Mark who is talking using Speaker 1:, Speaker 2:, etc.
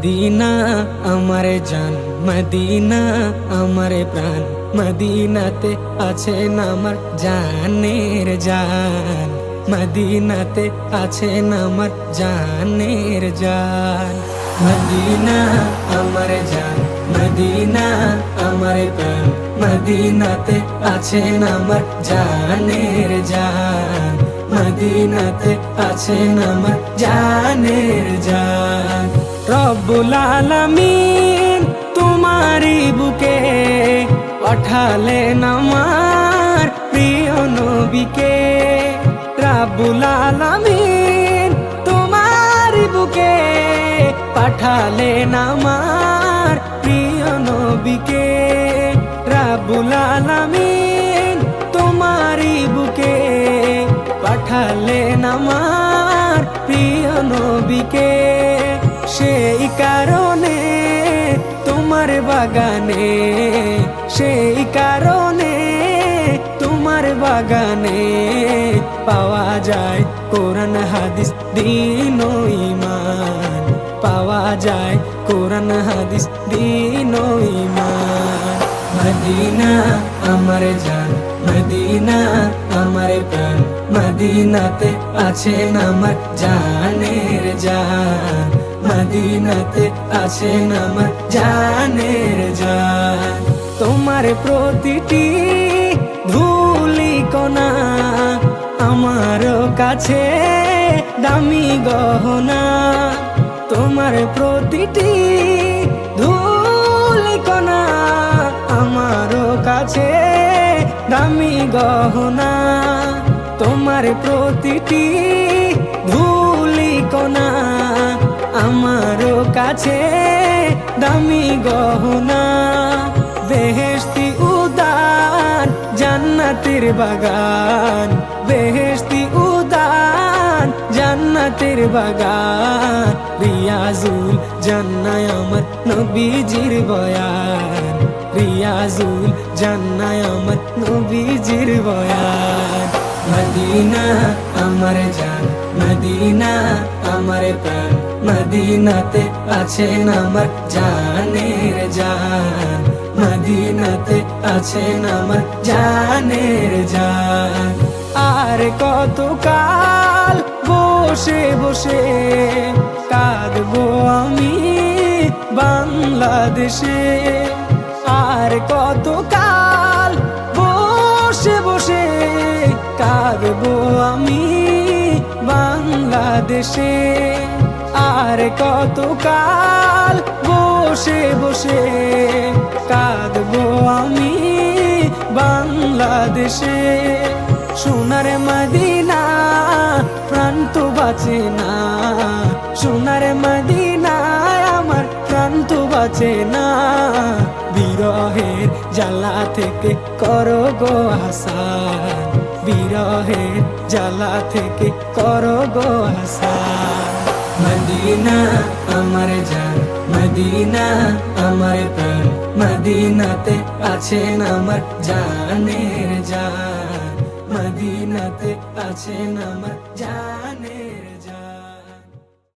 Speaker 1: Medina আমার জান, Medina আমার প্রাণ, মদিনাতে আছেন আমার জানের জান, মদিনাতে আছেন আমার জানের জান। মদিনা আমার জান, মদিনা আমার প্রাণ, মদিনাতে আছেন আমার জানের জান, মদিনাতে আছেন আমার জানের জান। রব্বুল আলামিন তোমারি বুকে পাঠালেন আমার প্রিয় নবীকে। রব্বুল আলামিন তোমারি বুকে পাঠালেন আমার প্রিয় নবীকে। রব্বুল আলামিন তোমারি বুকে পাঠালেন আমার প্রিয় নবীকে। সেই কারণে তোমার বাগানে, সেই কারণে তোমার বাগানে পাওয়া যায় কোরআন হাদিস দ্বীন ও ঈমান, পাওয়া যায় কোরআন হাদিস দ্বীন ও ঈমান। মদিনা আমার জান, মদিনা আমার প্রাণ, মদিনাতে আছেন আমার জানের জান, মদিনাতে আছেন আমার জানের জান। তোমার প্রতিটি ধূলি কণা আমার কাছে দামি গহনা, তোমার প্রতিটি ধূলি কণা আমার কাছে দামি গহনা, তোমার প্রতিটি ধূলি কণা আমার কাছে দামি গহনা। বেহেশতি উদান জান্নাতের বাগান, বেহেশতি উদান জান্নাতের বাগান, রিয়াজুল জান্নায় আমার নবীজির বয়ান, রিয়াজুল জান্নায় আমার নবীজির বয়ান। মদিনা আমার জান, মদিনা আমার প্রাণ, মদিনাতে আছেন আমার জানের জান, মদিনাতে আছেন আমার জানের জান। আর কতকাল বসে বসে কাঁদবো আমি বাংলাদেশে, আর কতকাল বসে বসে কাঁদবো আমি বাংলাদেশে, আর কতকাল বসে বসে কাঁদবো আমি বাংলাদেশে। সোনার মদিনা প্রাণ তো বাঁচে না, সোনার মদিনায় আমার প্রাণ তো বাঁচে না, বিরহের জ্বালা থেকে করো গো আসান, বিরহের জ্বালা থেকে করো গো আসান। মদিনা আমার জান, মদিনা আমার প্রাণ, মদিনাতে আছেন আমার জানের জান, মদিনাতে আছেন আমার জানের